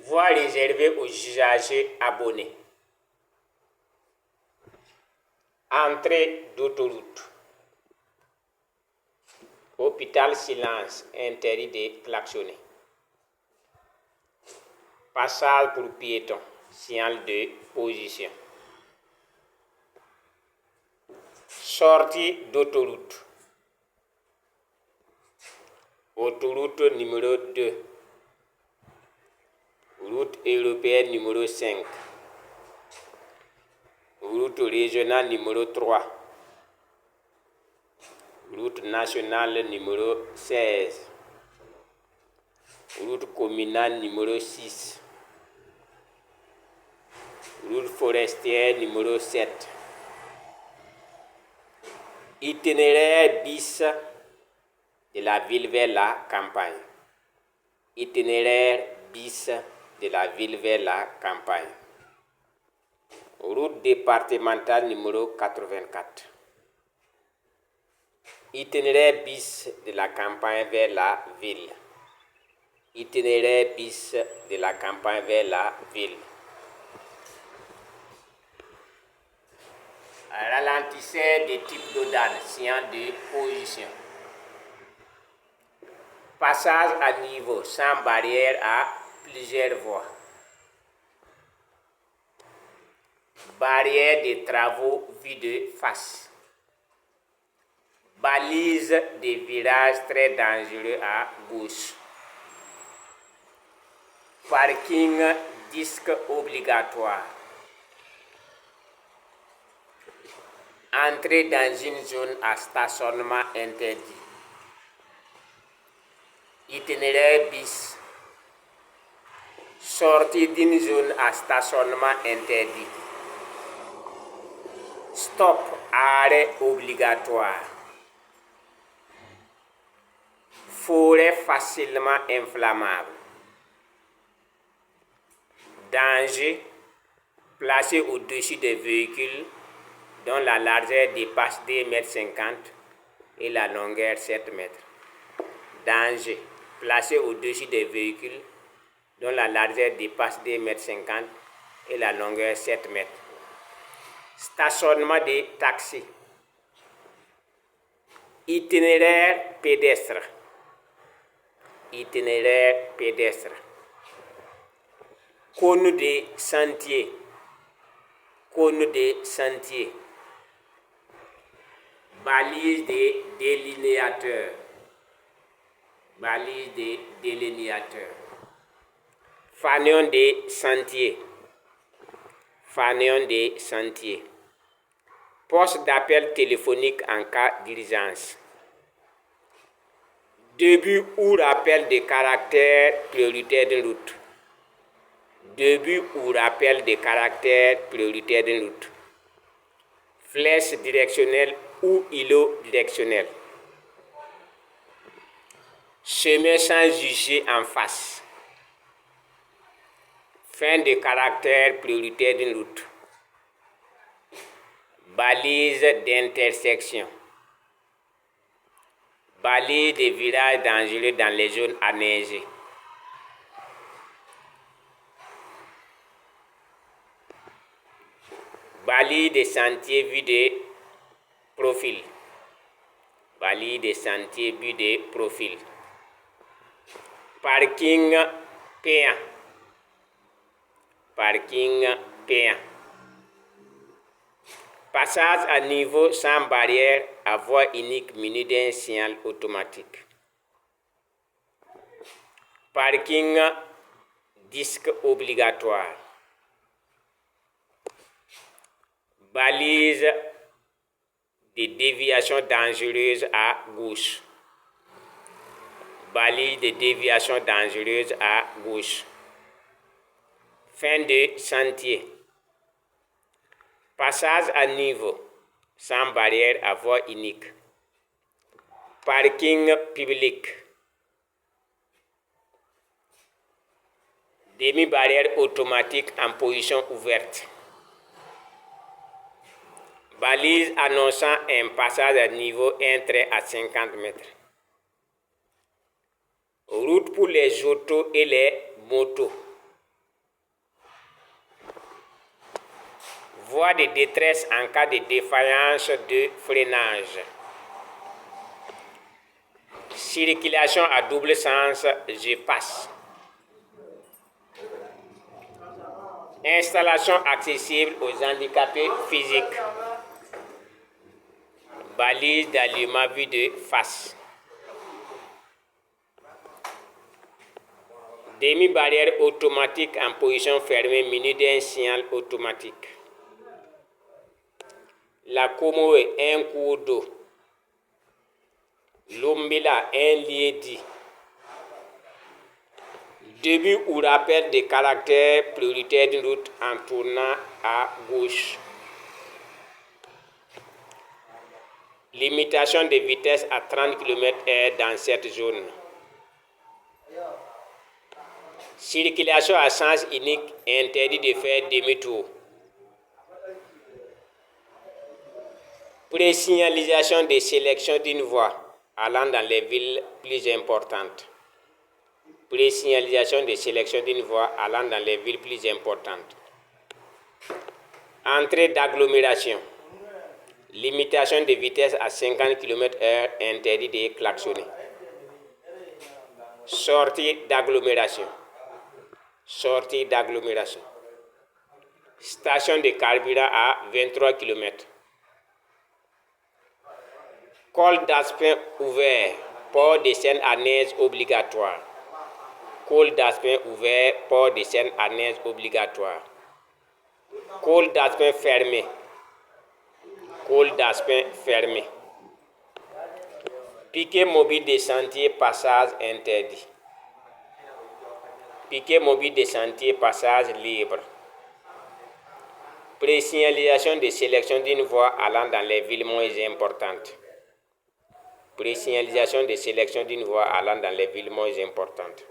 Voie réservée aux usagers abonnés. Entrée d'autoroute. Hôpital silence, interdit de klaxonner. Passage pour piétons, signal de position. Sortie d'autoroute. Autoroute numéro 2. Route européenne numéro 5. Route régionale numéro 3. Route nationale numéro 16. Route communale numéro 6. Route forestière numéro 7. Itinéraire bis de la ville vers la campagne. Itinéraire bis de la ville vers la campagne. Route départementale numéro 84. Itinéraire bis de la campagne vers la ville. Itinéraire bis de la campagne vers la ville. Ralentisseur de type Dodane, signal de position. Passage à niveau sans barrière à plusieurs voies. Barrière de travaux vue de face. Balise de virage très dangereux à gauche. Parking disque obligatoire. Entrée dans une zone à stationnement interdit. Itinéraire bis. Sortie d'une zone à stationnement interdit. Stop, arrêt obligatoire. Forêt facilement inflammable. Danger, placé au-dessus des véhicules dont la largeur dépasse 2,50 m et la longueur 7 m. Danger, placé au-dessus des véhicules dont la largeur dépasse 2,50 m et la longueur 7 m. Stationnement des taxis. Itinéraire pédestre. Itinéraire pédestre. Cône de sentier. Cône de sentier. Balise de délinéateur. Balise de délinéateur. Fanion de sentier. Fanion de sentier. Poste d'appel téléphonique en cas d'urgence. Début ou rappel de caractère prioritaire d'une route. Début ou rappel de caractère prioritaire d'une route. Flèche directionnelle ou îlot directionnel. Chemin sans juger en face. Fin de caractère prioritaire d'une route. Balise d'intersection. Balise de virages dangereux dans les zones enneigées. Balise de sentiers vue de profil. Balise de sentiers vue de profil. Parking payant. Parking payant. Passage à niveau sans barrière à voie unique muni d'un signal automatique. Parking disque obligatoire. Balise de déviation dangereuse à gauche. Balise de déviation dangereuse à gauche. Fin de sentier. Passage à niveau, sans barrière à voie unique. Parking public. Demi-barrière automatique en position ouverte. Balise annonçant un passage à niveau, un trait à 50 mètres. Route pour les autos et les motos. Voie de détresse en cas de défaillance de freinage. Circulation à double sens, je passe. Installation accessible aux handicapés physiques. Balise d'allumement vue de face. Demi-barrière automatique en position fermée munie d'un signal automatique. La Comoe, un cours d'eau. L'Umbila, un lieu-dit. Début ou rappel des caractères prioritaires d'une route en tournant à gauche. Limitation de vitesse à 30 km/h dans cette zone. Circulation à sens unique, interdit de faire demi-tour. Présignalisation de sélection d'une voie allant dans les villes plus importantes. Présignalisation de sélection d'une voie allant dans les villes plus importantes. Entrée d'agglomération. Limitation de vitesse à 50 km/h, interdit de klaxonner. Sortie d'agglomération. Sortie d'agglomération. Station de carburant à 23 km. Col d'aspin ouvert, port de chaîne harnaise obligatoire. Col d'aspin ouvert, port de chaîne harnaise obligatoire. Col d'aspin fermé. Col d'aspin fermé. Piquet mobile de sentier, passage interdit. Piquet mobile de sentier, passage libre. Présignalisation de sélection d'une voie allant dans les villes moins importantes. Présignalisation de sélection d'une voie allant dans les villes moins importantes.